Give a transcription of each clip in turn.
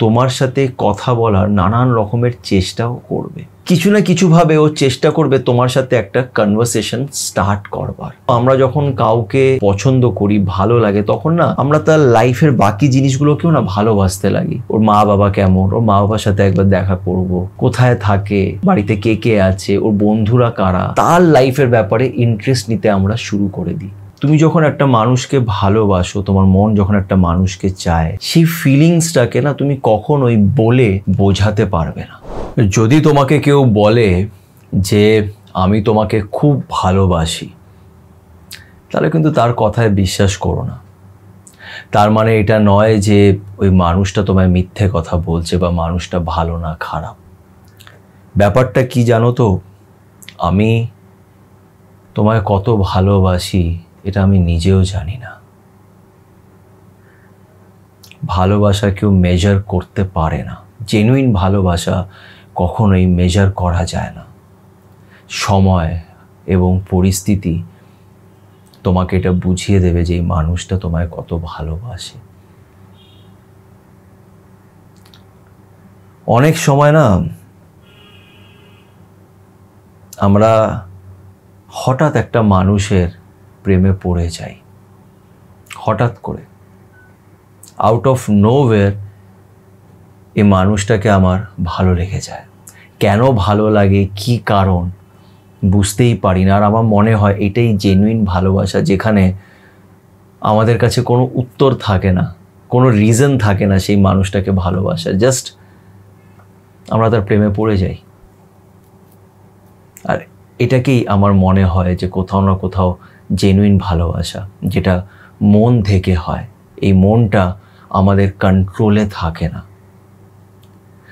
তোমার সাথে কথা বলার নানান রকমের চেষ্টাও করবে, কিছু না কিছু ভাবে ও চেষ্টা করবে তোমার সাথে একটা কনভারসেশন স্টার্ট করবার। আমরা যখন কাউকে পছন্দ করি, ভালো লাগে, তখন না আমরা তার লাইফের বাকি জিনিসগুলোকেও না ভালোবাসতে লাগি। ওর মা বাবা কেমন, ওর মা বাবার সাথে একবার দেখা করব, কোথায় থাকে, বাড়িতে কে কে আছে, ওর বন্ধুরা কারা, তার লাইফের ব্যাপারে ইন্টারেস্ট নিতে আমরা শুরু করে দিই। তুমি যখন একটা মানুষকে ভালোবাসো, তোমার মন যখন একটা মানুষকে চায়, সেই ফিলিংসটাকে না তুমি কখনোই বলে বোঝাতে পারবে না। যদি তোমাকে কেউ বলে যে আমি তোমাকে খুব ভালোবাসি, তাহলে কিন্তু তার কথায় বিশ্বাস করো না। তার মানে এটা নয় যে ওই মানুষটা তোমায় মিথ্যে কথা বলছে বা মানুষটা ভালো না খারাপ। ব্যাপারটা কি জানো তো, আমি তোমায় কত ভালোবাসি এটা আমি নিজেও জানি না। ভালোবাসা কেউ মেজার করতে পারে না। জেনুইন ভালোবাসা কখনোই মেজার করা যায় না। সময় এবং পরিস্থিতি তোমাকে এটা বুঝিয়ে দেবে যে এই মানুষটা তোমায় কত ভালোবাসে। অনেক সময় না আমরা হঠাৎ একটা মানুষের প্রেমে পড়ে যাই, হঠাৎ করে আউট অফ নোওয়্যার এই মানুষটাকে আমার ভালো লেগে যায়। কেন ভালো লাগে, কি কারণ বুঝতেই পারি না। আর আমার মনে হয় এটাই জেনুইন ভালোবাসা, যেখানে আমাদের কাছে কোনো উত্তর থাকে না, কোনো রিজন থাকে না সেই মানুষটাকে ভালোবাসার। জাস্ট আমরা তার প্রেমে পড়ে যাই। আর এটাকেই আমার মনে হয় যে কোথাও না কোথাও জেনুইন ভালোবাসা, যেটা মন থেকে হয়। এই মনটা আমাদের কন্ট্রোলে থাকে না।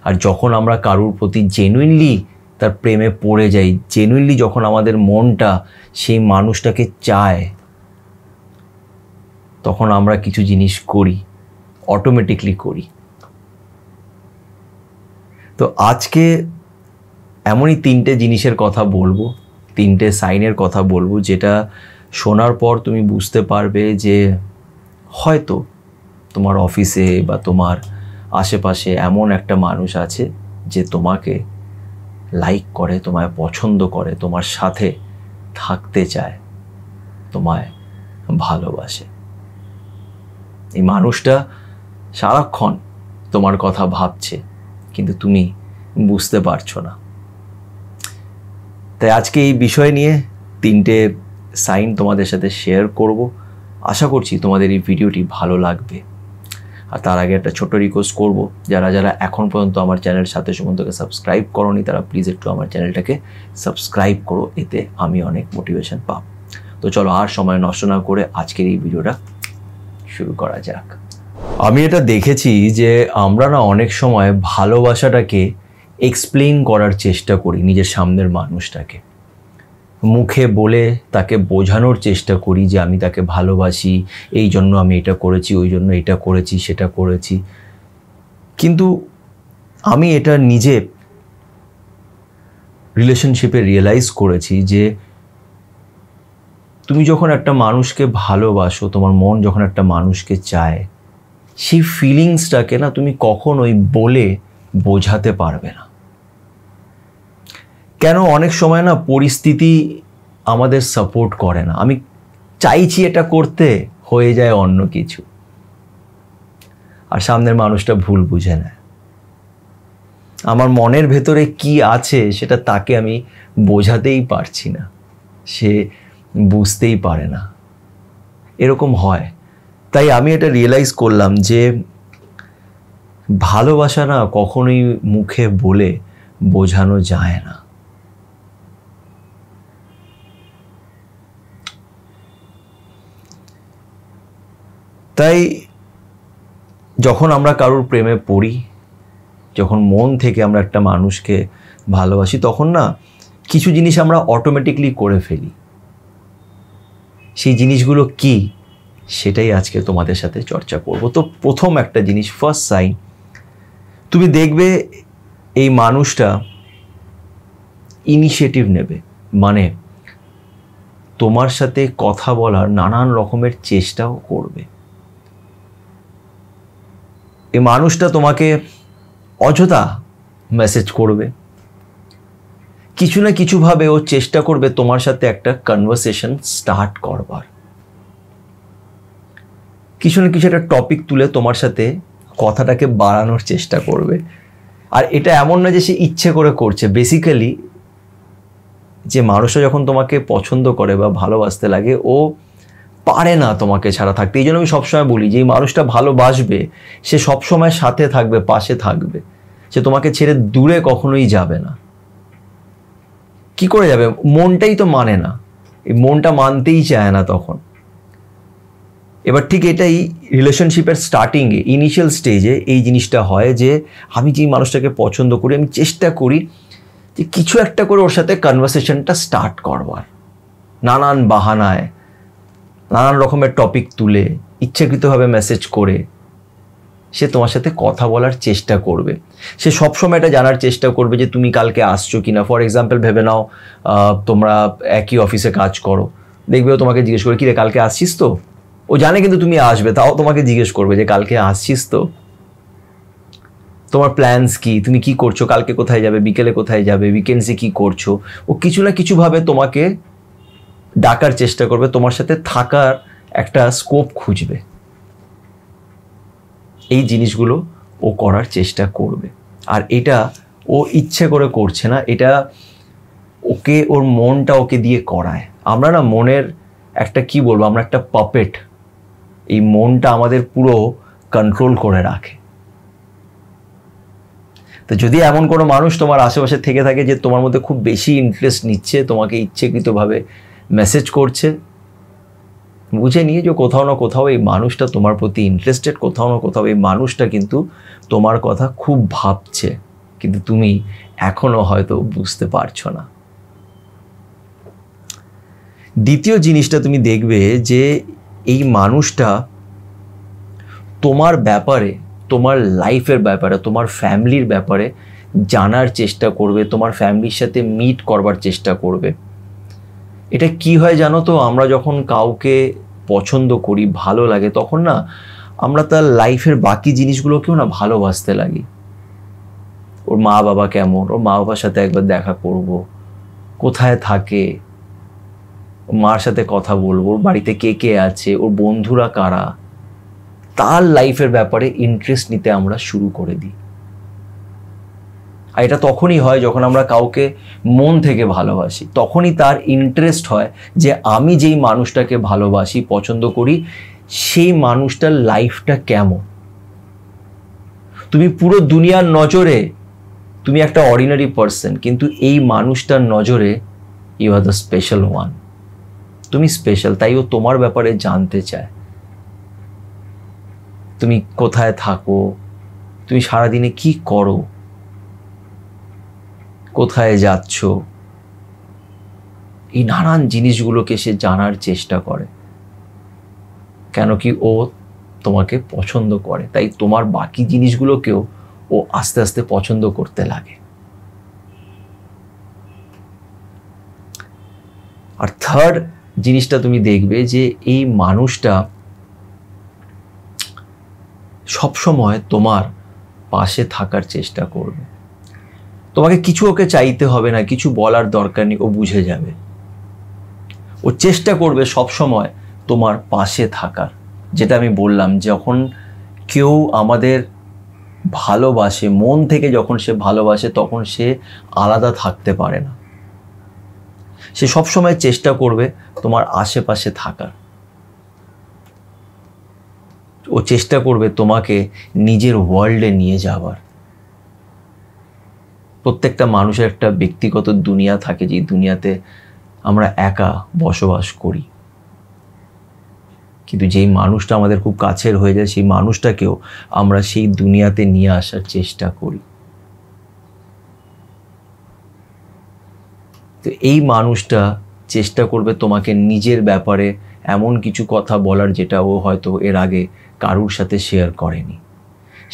আর যখন আমরা কারুর প্রতি জেনুইনলি তার প্রেমে পড়ে যাই, জেনুইনলি যখন আমাদের মনটা সেই মানুষটাকে চায়, তখন আমরা কিছু জিনিস করি, অটোমেটিকলি করি। তো আজকে এমনই 3টে জিনিসের কথা বলবো, 3টে সাইনের কথা বলবো, যেটা শোনার পর তুমি বুঝতে পারবে যে হয়তো তোমার অফিসে বা তোমার আশেপাশে এমন একটা মানুষ আছে যে তোমাকে লাইক করে, তোমায় পছন্দ করে, তোমার সাথে থাকতে চায়, তোমায় ভালোবাসে। এই মানুষটা সারাক্ষণ তোমার কথা ভাবছে, কিন্তু তুমি বুঝতে পারছো না। তাই আজকে এই বিষয় নিয়ে 3টে সাইন তোমাদের সাথে শেয়ার করব। আশা করছি তোমাদের এই ভিডিওটি ভালো লাগবে। আর তার আগে একটা ছোট রিকোয়েস্ট করব, যারা যারা এখন পর্যন্ত আমার চ্যানেল সাথে সুমন্তকে সাবস্ক্রাইব করোনি, তারা প্লিজ একটু আমার চ্যানেলটাকে সাবস্ক্রাইব করো, এতে আমি অনেক মোটিভেশন পাব। তো চলো আর সময় নষ্ট না করে আজকের এই ভিডিওটা শুরু করা যাক। আমি এটা দেখেছি যে আমরা না অনেক সময় ভালোবাসাটাকে এক্সপ্লেইন করার চেষ্টা করি নিজের সামনের মানুষটাকে, মুখে বলে তাকে বোঝানোর চেষ্টা করি যে আমি তাকে ভালোবাসি, এই জন্য আমি এটা করেছি, ওই জন্য এটা করেছি, সেটা করেছি। কিন্তু আমি এটা নিজে রিলেশনশিপে রিয়েলাইজ করেছি যে তুমি যখন একটা মানুষকে ভালোবাসো, তোমার মন যখন একটা মানুষকে চায়, সেই ফিলিংসটাকে না তুমি কখনোই বলে বোঝাতে পারবে না। কেন অনেক সময় না পরিস্থিতি আমাদের সাপোর্ট করে না। আমি চাইছি এটা করতে, হয়ে যায় অন্য কিছু, আর সামনের মানুষটা ভুল বুঝে নেয়। আমার মনের ভেতরে কি আছে সেটা তাকে আমি বোঝাতেই পারছি না, সে বুঝতেই পারে না। এরকম হয়। তাই আমি এটা রিয়েলাইজ করলাম যে ভালোবাসা না কখনোই মুখে বলে বোঝানো যায় না। তাই যখন আমরা কারোর প্রেমে পড়ি, যখন মন থেকে আমরা একটা মানুষকে ভালোবাসি, তখন না কিছু জিনিস আমরা অটোমেটিকলি করে ফেলি। সেই জিনিসগুলো কি, সেটাই আজকে তোমাদের সাথে চর্চা করব। তো প্রথম একটা জিনিস, ফার্স্ট সাইন, তুমি দেখবে এই মানুষটা ইনিশিয়েটিভ নেবে, মানে তোমার সাথে কথা বলার নানান রকমের চেষ্টাও করবে। এই মানুষটা তোমাকে অযথা মেসেজ করবে, কিছু না কিছুভাবে ও চেষ্টা করবে তোমার সাথে একটা কনভারসেশন স্টার্ট করবার, কিছু না কিছু একটা টপিক তুলে তোমার সাথে কথাটাকে বাড়ানোর চেষ্টা করবে। আর এটা এমন না যে সে ইচ্ছে করে করছে, বেসিক্যালি যে মানুষটা যখন তোমাকে পছন্দ করে বা ভালোবাসতে লাগে ও পারে না তোমাকে ছাড়া থাকতে। এই জন্য আমি সবসময় বলি যে এই মানুষটা ভালোবাসবে, সে সবসময় সাথে থাকবে, পাশে থাকবে, সে তোমাকে ছেড়ে দূরে কখনোই যাবে না। কি করে যাবে? মনটাই তো মানে না, এই মনটা মানতেই চায় না তখন। এবার ঠিক এটাই রিলেশনশিপের স্টার্টিংয়ে, ইনিশিয়াল স্টেজে এই জিনিসটা হয় যে আমি যেই মানুষটাকে পছন্দ করি আমি চেষ্টা করি যে কিছু একটা করে ওর সাথে কনভারসেশনটা স্টার্ট করবার, নানান বাহানায়, নানান রকমের টপিক তুলে, ইচ্ছাকৃতভাবে মেসেজ করে সে তোমার সাথে কথা বলার চেষ্টা করবে। সে সবসময় এটা জানার চেষ্টা করবে যে তুমি কালকে আসছো কিনা। ফর এক্সাম্পল ভেবে নাও তোমরা একই অফিসে কাজ করো, দেখবে ও তোমাকে জিজ্ঞেস করে কিরে কালকে আসছিস তো। ও জানে কিন্তু তুমি আসবে, তাও তোমাকে জিজ্ঞেস করবে যে কালকে আসছিস তো, তোমার প্ল্যানস কি, তুমি কি করছো, কালকে কোথায় যাবে, বিকেলে কোথায় যাবে, উইকেন্ডসে কি করছো। ও কিছু না কিছুভাবে তোমাকে ডাকার চেষ্টা করবে, তোমার সাথে থাকার একটা স্কোপ খুঁজবে। এই জিনিসগুলো ও করার চেষ্টা করবে। আর এটা ও ইচ্ছে করে করছে না, এটা ওকে, ওর মনটা ওকে দিয়ে করায়। আমরা না মনের একটা কি বলবো, আমরা একটা পাপেট, এই মনটা আমাদের পুরো কন্ট্রোল করে রাখে। তো যদি এমন কোনো মানুষ তোমার আশেপাশে থেকে থাকে যে তোমার মধ্যে খুব বেশি ইন্টারেস্ট নিচ্ছে, তোমাকে ইচ্ছাকৃতভাবে মেসেজ করছে, বুঝে নিয়ে যে কোথাও না কোথাও এই মানুষটা তোমার প্রতি ইন্টারেস্টেড, কোথাও না কোথাও এই মানুষটা কিন্তু তোমার কথা খুব ভাবছে, কিন্তু তুমি এখনো হয়তো বুঝতে পারছো না। দ্বিতীয় জিনিসটা তুমি দেখবে যে এই মানুষটা তোমার ব্যাপারে, তোমার লাইফের ব্যাপারে, তোমার ফ্যামিলির ব্যাপারে জানার চেষ্টা করবে, তোমার ফ্যামিলির সাথে মিট করবার চেষ্টা করবে। এটা কি হয় জানো তো, আমরা যখন কাউকে পছন্দ করি, ভালো লাগে, তখন না আমরা তার লাইফের বাকি জিনিসগুলোকেও না ভালোবাসতে লাগি। ওর মা বাবা কেমন, ওর মা বাবার সাথে একবার দেখা করব, কোথায় থাকে, ওর মার সাথে কথা বলবো, ওর বাড়িতে কে কে আছে, ওর বন্ধুরা কারা, তার লাইফের ব্যাপারে ইন্টারেস্ট নিতে আমরা শুরু করে দিই। আর এটা তখনই হয় যখন আমরা কাউকে মন থেকে ভালোবাসি, তখনই তার ইন্টারেস্ট হয় যে আমি যেই মানুষটাকে ভালোবাসি, পছন্দ করি, সেই মানুষটার লাইফটা কেমন। তুমি পুরো দুনিয়ার নজরে তুমি একটা অর্ডিনারি পার্সন, কিন্তু এই মানুষটার নজরে you are the special one, তুমি স্পেশাল। তাই ও তোমার ব্যাপারে জানতে চায়, তুমি কোথায় থাকো, তুমি সারাদিনে কি করো, কোথায় যাচ্ছ, এই নানান জিনিসগুলোকে সে জানার চেষ্টা করে। কেন কি ও তোমাকে পছন্দ করে, তাই তোমার বাকি জিনিসগুলোকেও ও আস্তে আস্তে পছন্দ করতে লাগে। আর থার্ড জিনিসটা তুমি দেখবে যে এই মানুষটা সবসময় তোমার পাশে থাকার চেষ্টা করবে। তোমাকে কিছু ওকে চাইতে হবে না, কিছু বলার দরকার নেই, ও বুঝে যাবে। ও চেষ্টা করবে সবসময় তোমার পাশে থাকার। যেটা আমি বললাম, যখন কেউ আমাদের ভালোবাসে, মন থেকে যখন সে ভালোবাসে, তখন সে আলাদা থাকতে পারে না। সে সবসময় চেষ্টা করবে তোমার আশেপাশে থাকার। ও চেষ্টা করবে তোমাকে নিজের ওয়ার্ল্ডে নিয়ে যাবার। প্রত্যেকটা মানুষের একটা ব্যক্তিগত দুনিয়া থাকে, যে দুনিয়াতে আমরা একা বসবাস করি, কিন্তু যেই মানুষটা আমাদের খুব কাছের হয়ে যায়, সেই মানুষটাকেও আমরা সেই দুনিয়াতে নিয়ে আসার চেষ্টা করি। তো এই মানুষটা চেষ্টা করবে তোমাকে নিজের ব্যাপারে এমন কিছু কথা বলার যেটা ও হয়তো এর আগে কারুর সাথে শেয়ার করেনি,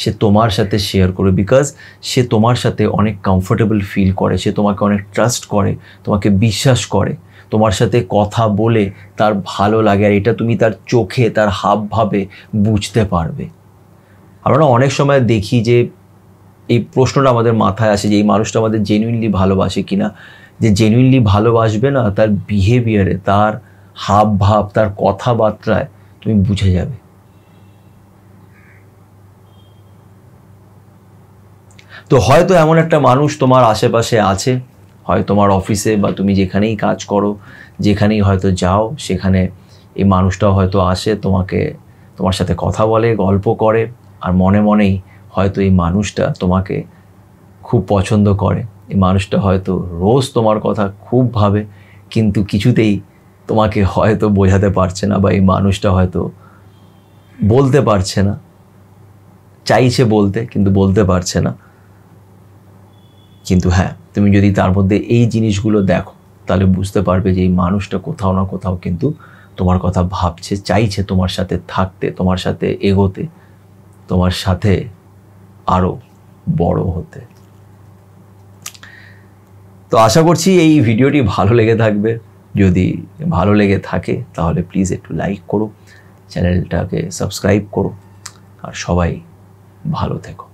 সে তোমার সাথে শেয়ার করে। বিকজ সে তোমার সাথে অনেক কমফোর্টেবল ফিল করে, সে তোমাকে অনেক ট্রাস্ট করে, তোমাকে বিশ্বাস করে, তোমার সাথে কথা বলে তার ভালো লাগে। আর এটা তুমি তার চোখে, তার হাবভাবে বুঝতে পারবে। আমরা অনেক সময় দেখি যে এই প্রশ্নটা আমাদের মাথায় আসে যে এই মানুষটা আমাদের জেনুইনলি ভালোবাসে কিনা। যে জেনুইনলি ভালোবাসবে না, তার বিহেভিয়ারে, তার হাব ভাব, তার কথাবার্তায় তুমি বুঝে যাবে। তো হয়তো এমন একটা মানুষ তোমার আশেপাশে আছে, হয় তোমার অফিসে বা তুমি যেখানেই কাজ করো, যেখানেই হয়তো যাও, সেখানে এই মানুষটাও হয়তো আসে, তোমার সাথে কথা বলে, গল্প করে, আর মনে মনেই হয়তো এই মানুষটা তোমাকে খুব পছন্দ করে। এই মানুষটা হয়তো রোজ তোমার কথা খুব ভাবে, কিন্তু কিছুতেই তোমাকে হয়তো বোঝাতে পারছে না, বা এই মানুষটা হয়তো বলতে পারছে না, চাইছে বলতে কিন্তু বলতে পারছে না। কিন্তু হ্যাঁ, তুমি যদি তার মধ্যে এই জিনিসগুলো দেখো, তাহলে বুঝতে পারবে যে এই মানুষটা কোথাও না কোথাও কিন্তু তোমার কথা ভাবছে, চাইছে তোমার সাথে থাকতে, তোমার সাথে এগোতে, তোমার সাথে আরো বড় হতে। তো আশা করছি এই ভিডিওটি ভালো লেগে থাকবে। যদি ভালো লেগে থাকে তাহলে প্লিজ একটু লাইক করো, চ্যানেলটাকে সাবস্ক্রাইব করো, আর সবাই ভালো থেকো।